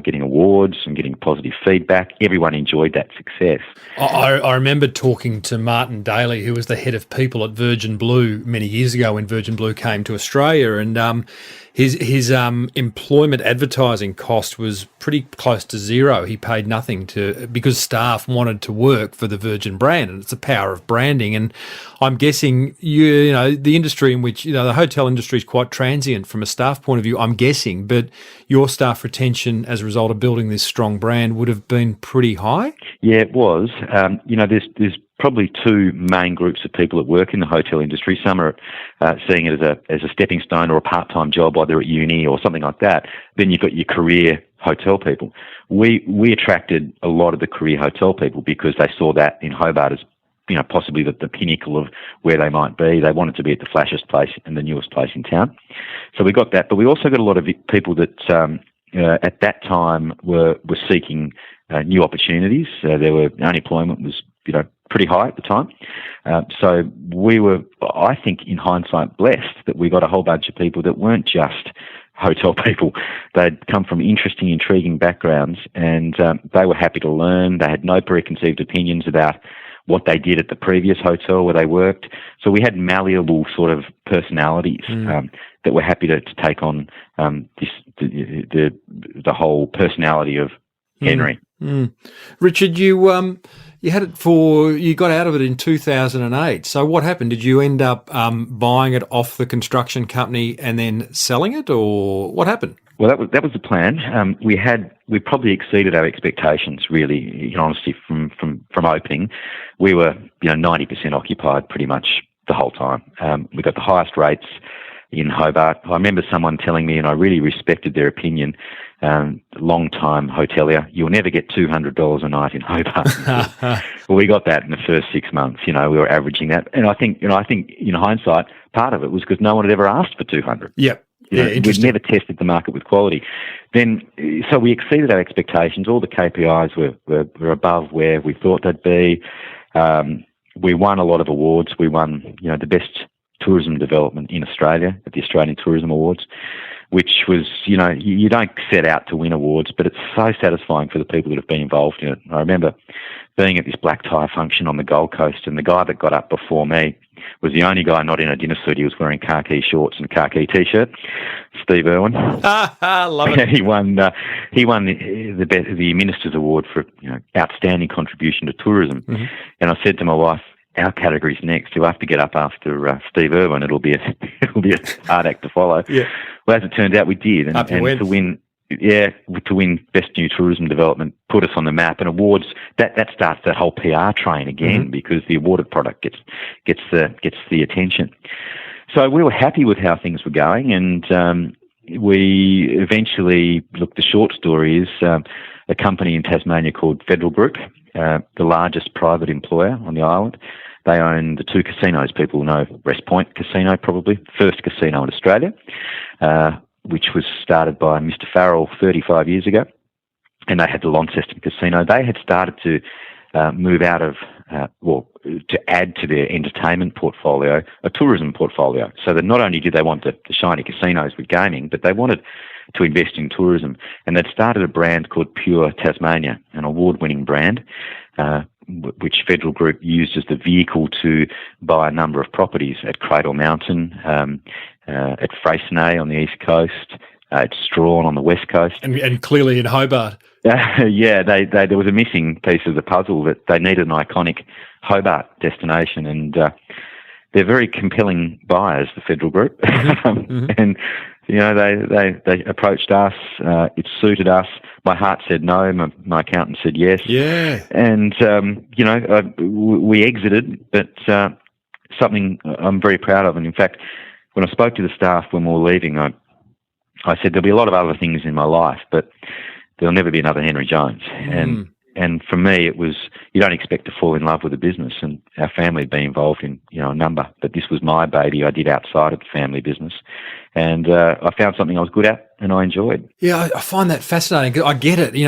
getting awards and getting positive feedback. Everyone enjoyed that success. I remember talking to Martin Daly, who was the head of people at Virgin Blue many years ago when Virgin Blue came to Australia, and his employment advertising cost was pretty close to zero. He paid nothing because staff wanted to work for the Virgin brand, and it's the power of branding. And I'm guessing you know the industry in which, you know, the hotel industry is quite transient from a staff point of view, I'm guessing, but your staff retention as a result of building this strong brand would have been pretty high? Yeah, it was. You know, there's probably two main groups of people that work in the hotel industry. Some are seeing it as a stepping stone or a part-time job, either at uni or something like that. Then you've got your career hotel people. We attracted a lot of the career hotel people because they saw that in Hobart as, you know, possibly the pinnacle of where they might be. They wanted to be at the flashiest place and the newest place in town. So we got that, but we also got a lot of people that at that time were seeking new opportunities. Unemployment was, you know, pretty high at the time. So we were, I think, in hindsight, blessed that we got a whole bunch of people that weren't just hotel people. They'd come from interesting, intriguing backgrounds, and they were happy to learn. They had no preconceived opinions about what they did at the previous hotel where they worked. So we had malleable sort of personalities that were happy to take on the whole personality of Henry. Richard, you had it you got out of it in 2008. So what happened? Did you end up buying it off the construction company and then selling it, or what happened? Well, that was the plan. We probably exceeded our expectations, really, in honesty, from opening. We were, 90% occupied pretty much the whole time. We got the highest rates in Hobart. I remember someone telling me, and I really respected their opinion, long-time hotelier, you'll never get $200 a night in Hobart. Well, we got that in the first 6 months. We were averaging that. And I think in hindsight, part of it was because no one had ever asked for 200. Yep. We'd never tested the market with quality. So we exceeded our expectations. All the KPIs were above where we thought they'd be. We won a lot of awards. We won, the best tourism development in Australia at the Australian Tourism Awards, which was, you don't set out to win awards, but it's so satisfying for the people that have been involved in it. I remember being at this black tie function on the Gold Coast, and the guy that got up before me, was the only guy not in a dinner suit. He was wearing khaki shorts and khaki t-shirt. Steve Irwin. Love it. He won the Minister's Award for outstanding contribution to tourism. Mm-hmm. And I said to my wife, our category's next. You'll have to get up after Steve Irwin. It'll be a hard act to follow. Yeah. Well, as it turned out, we did, and to win Best New Tourism Development, put us on the map, and awards that starts that whole PR train again, mm-hmm. because the awarded product gets the attention. So we were happy with how things were going, and we eventually, look, the short story is a company in Tasmania called Federal Group, the largest private employer on the island. They own the two casinos. People know West Point Casino, probably, first casino in Australia, which was started by Mr. Farrell 35 years ago. And they had the Launceston Casino. They had started to move out of, to add to their entertainment portfolio, a tourism portfolio. So that not only did they want the shiny casinos with gaming, but they wanted to invest in tourism. And they'd started a brand called Pure Tasmania, an award-winning brand, which Federal Group used as the vehicle to buy a number of properties at Cradle Mountain, at Freycinet on the east coast, at Strawn on the west coast. And clearly in Hobart. Yeah, there was a missing piece of the puzzle, that they needed an iconic Hobart destination, and they're very compelling buyers, the Federal Group. Mm-hmm. And they approached us. It suited us. My heart said no. My accountant said yes. Yeah. And we exited, but something I'm very proud of. And in fact, when I spoke to the staff when we were leaving, I said there'll be a lot of other things in my life, but there'll never be another Henry Jones. And for me, it was, you don't expect to fall in love with a business, and our family had been involved in a number, but this was my baby. I did outside of the family business, and I found something I was good at and I enjoyed. Yeah, I find that fascinating. I get it. They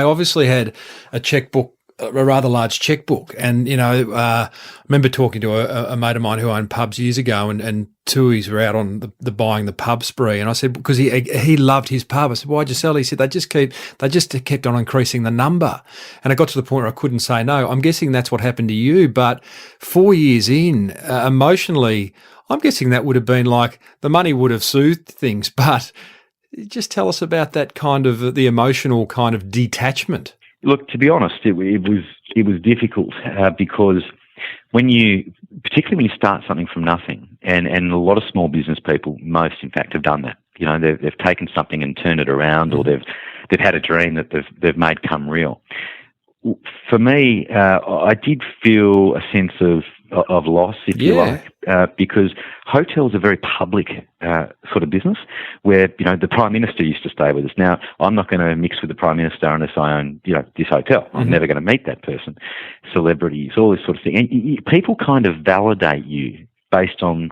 obviously had a checkbook, a rather large checkbook, and I remember talking to a mate of mine who owned pubs years ago, and Tui's were out on the buying the pub spree, and I said, because he loved his pub. I said, why'd you sell it? He said they just kept on increasing the number, and I got to the point where I couldn't say no. I'm guessing that's what happened to you, but 4 years in, emotionally, I'm guessing that would have been like the money would have soothed things, but just tell us about that kind of the emotional kind of detachment. Look, to be honest, it was difficult because particularly when you start something from nothing, and a lot of small business people, most in fact, have done that. They've taken something and turned it around, or they've had a dream that they've made come real. For me, I did feel a sense of loss, if you like, because hotels are very public sort of business, where the Prime Minister used to stay with us. Now, I'm not going to mix with the Prime Minister unless I own this hotel. Mm-hmm. I'm never going to meet that person. Celebrities, all this sort of thing, and people kind of validate you based on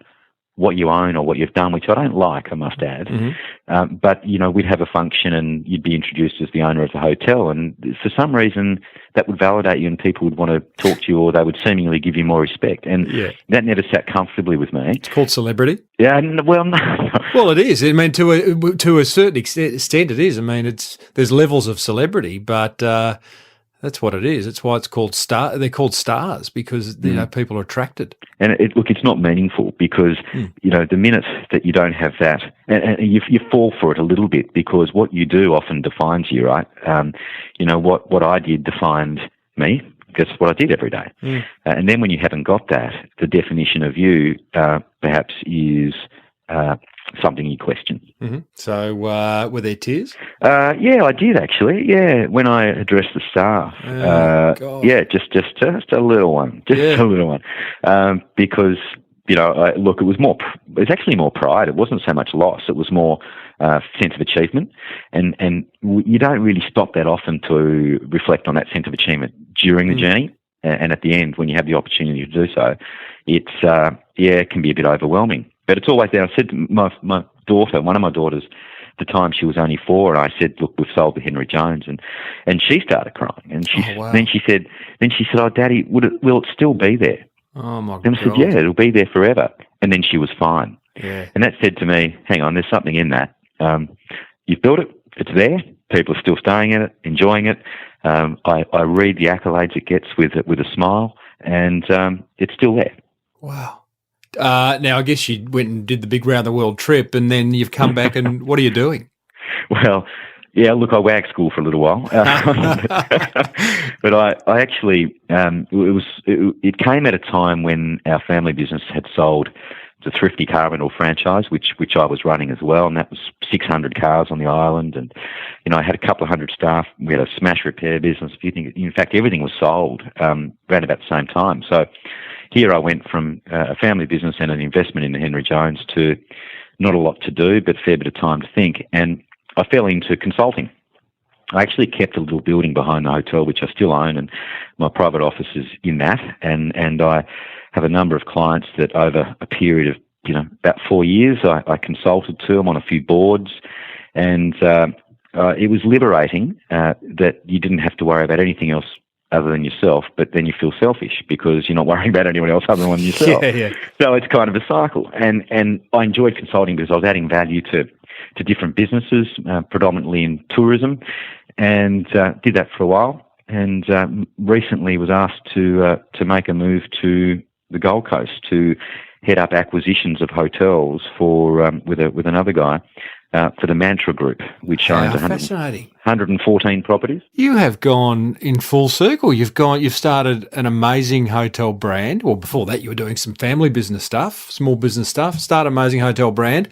what you own or what you've done, which I don't like, I must add. Mm-hmm. But, we'd have a function and you'd be introduced as the owner of the hotel, and for some reason that would validate you and people would want to talk to you, or they would seemingly give you more respect. And that never sat comfortably with me. It's called celebrity? Yeah, well, no. Well, it is. I mean, to a certain extent it is. I mean, there's levels of celebrity, but that's what it is. It's why it's called star. They're called stars because people are attracted. And it's not meaningful because the minute that you don't have that, and you fall for it a little bit because what you do often defines you, right? What I did defined me. That's what I did every day. And then when you haven't got that, the definition of you perhaps is something you question. Mm-hmm. So were there tears? Yeah, I did actually. Yeah, when I addressed the staff. Just a little one. A little one. Because it was actually more pride. It wasn't so much loss. It was more sense of achievement, and you don't really stop that often to reflect on that sense of achievement during the journey. And at the end, when you have the opportunity to do so, it can be a bit overwhelming. But it's always there. I said to my daughter, one of my daughters, at the time she was only 4, and I said, "Look, we've sold the Henry Jones," and she started crying. And then she said, "Oh, Daddy, will it still be there?" Oh my God! And I said, "Yeah, it'll be there forever." And then she was fine. Yeah. And that said to me, "Hang on, there's something in that. You've built it. It's there. People are still staying in it, enjoying it. I read the accolades it gets with a smile, and it's still there." Wow. Now, I guess you went and did the big round the world trip, and then you've come back, and what are you doing? Well, yeah, look, I wagged school for a little while, but I actually it came at a time when our family business had sold the Thrifty car rental franchise, which I was running as well, and that was 600 cars on the island, and I had a couple of hundred staff. We had a smash repair business. In fact, everything was sold around about the same time. So here I went from a family business and an investment in the Henry Jones to not a lot to do, but a fair bit of time to think, and I fell into consulting. I actually kept a little building behind the hotel, which I still own, and my private office is in that. And I have a number of clients that over a period of about 4 years, I consulted to them on a few boards, and it was liberating that you didn't have to worry about anything else other than yourself, but then you feel selfish because you're not worrying about anyone else other than yourself. Yeah. So it's kind of a cycle. And I enjoyed consulting because I was adding value to different businesses, predominantly in tourism, and did that for a while. And recently was asked to make a move to the Gold Coast to head up acquisitions of hotels for with another guy for the Mantra Group, which owns 114 properties. You have gone in full circle. You've started an amazing hotel brand. Well, before that, you were doing some family business stuff, small business stuff. Start an amazing hotel brand.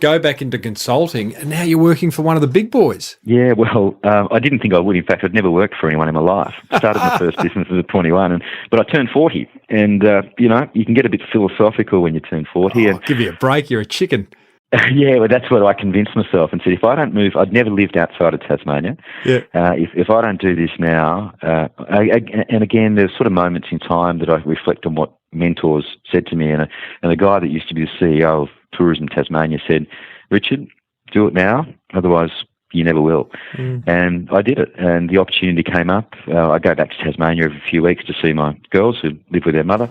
Go back into consulting, and now you're working for one of the big boys. Yeah, well, I didn't think I would. In fact, I'd never worked for anyone in my life. Started my first business at 21, but I turned 40, and you can get a bit philosophical when you turn 40. Oh, give you a break. You're a chicken. Yeah, well, that's what I convinced myself and said, if I don't move, I'd never lived outside of Tasmania. Yeah. If I don't do this now, and again, there's sort of moments in time that I reflect on what mentors said to me, and the guy that used to be the CEO of Tourism Tasmania said, Richard, do it now, otherwise you never will. And I did it, and the opportunity came up. I go back to Tasmania every few weeks to see my girls who live with their mother,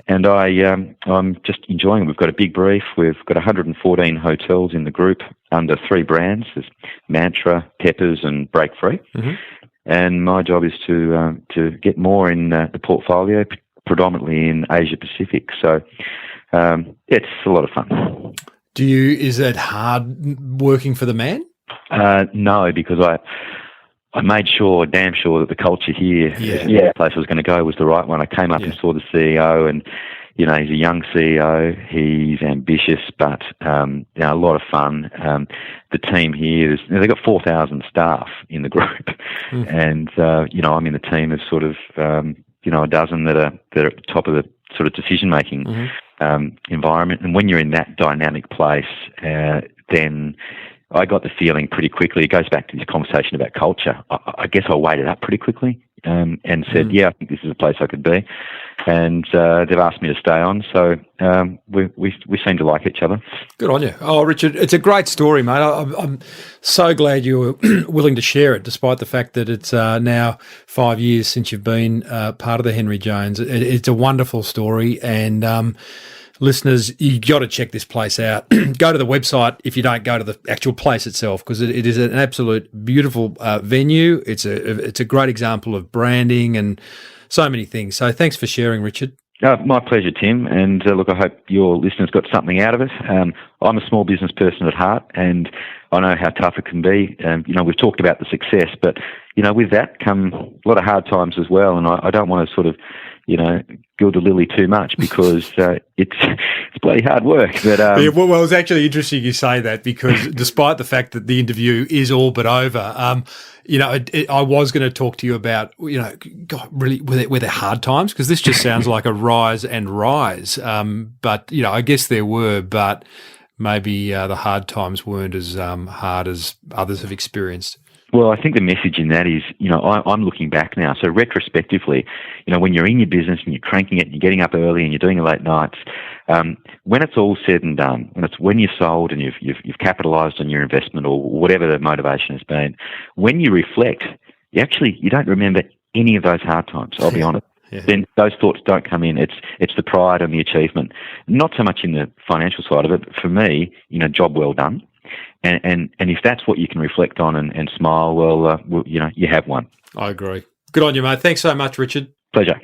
and I'm just enjoying it. We've got a big brief. We've got 114 hotels in the group under 3 brands. There's Mantra, Peppers, and Break Free. And my job is to get more in the portfolio, predominantly in Asia Pacific. So it's a lot of fun. Is that hard working for the man? No, because I made damn sure that the culture here, the place I was going to go was the right one. I came up and saw the CEO, and he's a young CEO. He's ambitious, but a lot of fun. The team here they've got 4,000 staff in the group, and I'm in the team of sort of a dozen that are at the top of the sort of decision making environment. And when you're in that dynamic place, then I got the feeling pretty quickly. It goes back to this conversation about culture. I guess I weighed it up pretty quickly and said, I think this is a place I could be. And they've asked me to stay on, so we seem to like each other. Good on you. Oh, Richard, it's a great story, mate. I'm so glad you were willing to share it, despite the fact that it's now 5 years since you've been part of the Henry Jones. It's a wonderful story, and listeners, you got to check this place out. Go to the website if you don't go to the actual place itself, because it is an absolute beautiful venue. It's a great example of branding and so many things. So thanks for sharing, Richard. My pleasure, Tim. And look, I hope your listeners got something out of it. I'm a small business person at heart, and I know how tough it can be. We've talked about the success, but with that come a lot of hard times as well. And I don't want to sort of gild the lily too much, because it's bloody hard work. But well, it's actually interesting you say that, because despite the fact that the interview is all but over, I was going to talk to you about, God, really, were there hard times? Because this just sounds like a rise and rise. But I guess there were, but maybe the hard times weren't as hard as others have experienced. Well, I think the message in that is, I'm looking back now. So retrospectively, when you're in your business and you're cranking it and you're getting up early and you're doing the late nights, when it's all said and done, when you're sold and you've capitalised on your investment or whatever the motivation has been, when you reflect, you don't remember any of those hard times, I'll be honest. Yeah. Then those thoughts don't come in. It's the pride and the achievement, not so much in the financial side of it. But for me, job well done. And if that's what you can reflect on and smile, well, you have one. I agree. Good on you, mate. Thanks so much, Richard. Pleasure.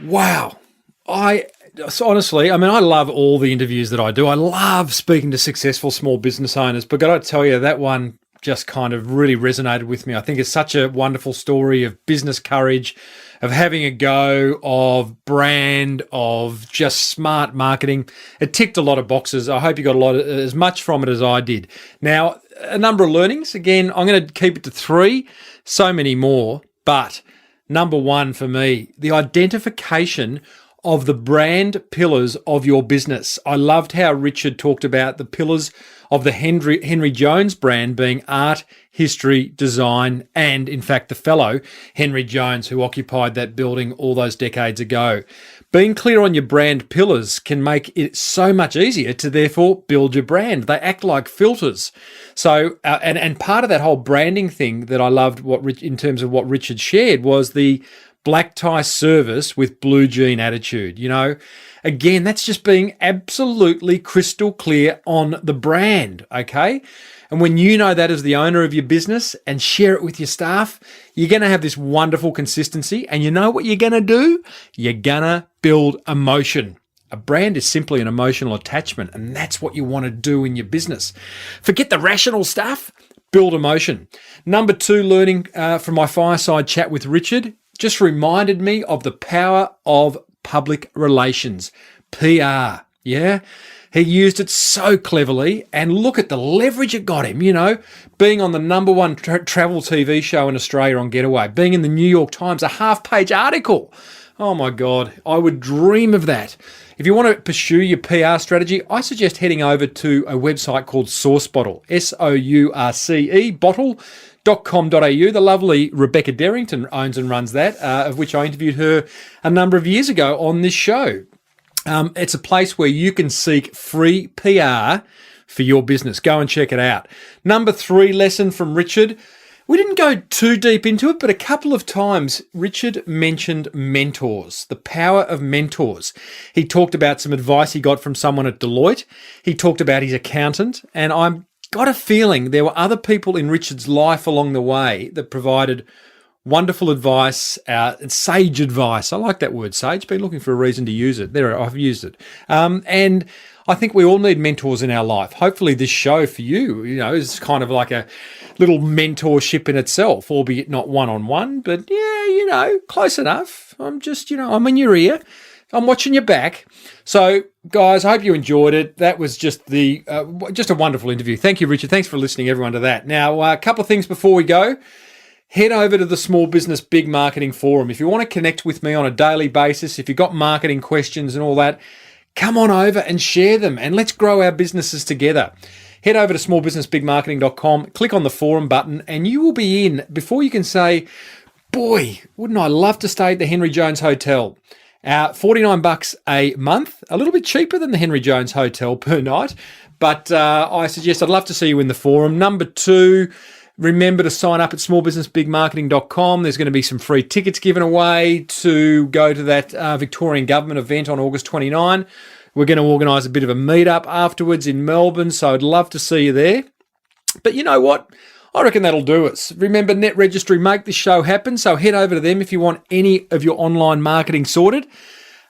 Wow. Honestly, I mean, I love all the interviews that I do. I love speaking to successful small business owners, but got to tell you, that one just kind of really resonated with me. I think it's such a wonderful story of business courage, of having a go, of brand, of just smart marketing. It ticked a lot of boxes. I hope you got as much from it as I did. Now, a number of learnings. Again, I'm going to keep it to 3, so many more. But number 1 for me, the identification of the brand pillars of your business. I loved how Richard talked about the pillars of the Henry Jones brand being art, history, design, and in fact the fellow Henry Jones who occupied that building all those decades ago. Being clear on your brand pillars can make it so much easier to therefore build your brand. They act like filters. So, and part of that whole branding thing that I loved in terms of what Richard shared was the black tie service with blue jean attitude. You know, again, that's just being absolutely crystal clear on the brand, okay? And when you know that as the owner of your business and share it with your staff, you're going to have this wonderful consistency. And you know what you're going to do? You're going to build emotion. A brand is simply an emotional attachment, and that's what you want to do in your business. Forget the rational stuff. Build emotion. Number 2, learning from my fireside chat with Richard, just reminded me of the power of public relations, PR. Yeah, he used it so cleverly, and look at the leverage it got him, you know, being on the number 1 travel TV show in Australia on Getaway, being in the New York Times, a half-page article. Oh my God, I would dream of that. If you want to pursue your PR strategy, I suggest heading over to a website called Source Bottle, SOURCE, bottle.com.au. The lovely Rebecca Derrington owns and runs that, of which I interviewed her a number of years ago on this show. It's a place where you can seek free PR for your business. Go and check it out. Number 3 lesson from Richard. We didn't go too deep into it, but a couple of times Richard mentioned mentors, the power of mentors. He talked about some advice he got from someone at Deloitte. He talked about his accountant, and I've got a feeling there were other people in Richard's life along the way that provided wonderful advice, sage advice. I like that word, sage. Been looking for a reason to use it. There, I've used it. And I think we all need mentors in our life. Hopefully this show for you, you know, is kind of like a little mentorship in itself, albeit not one-on-one, but yeah, you know, close enough. I'm just, you know, I'm in your ear. I'm watching your back. So, guys, I hope you enjoyed it. That was just just a wonderful interview. Thank you, Richard. Thanks for listening, everyone, to that. Now, a couple of things before we go. Head over to the Small Business Big Marketing Forum. If you want to connect with me on a daily basis, if you've got marketing questions and all that, come on over and share them, and let's grow our businesses together. Head over to smallbusinessbigmarketing.com, click on the forum button, and you will be in before you can say, boy, wouldn't I love to stay at the Henry Jones Hotel. $49 a month, a little bit cheaper than the Henry Jones Hotel per night, but I suggest I'd love to see you in the forum. Number 2, remember to sign up at smallbusinessbigmarketing.com. There's going to be some free tickets given away to go to that Victorian Government event on August 29. We're going to organise a bit of a meet-up afterwards in Melbourne, so I'd love to see you there. But you know what? I reckon that'll do us. Remember, Net Registry make this show happen, so head over to them if you want any of your online marketing sorted.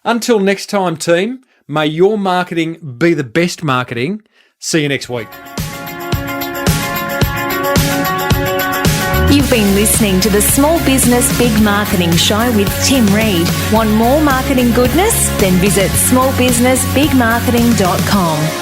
Until next time, team, may your marketing be the best marketing. See you next week. You've been listening to the Small Business Big Marketing Show with Tim Reid. Want more marketing goodness? Then visit smallbusinessbigmarketing.com.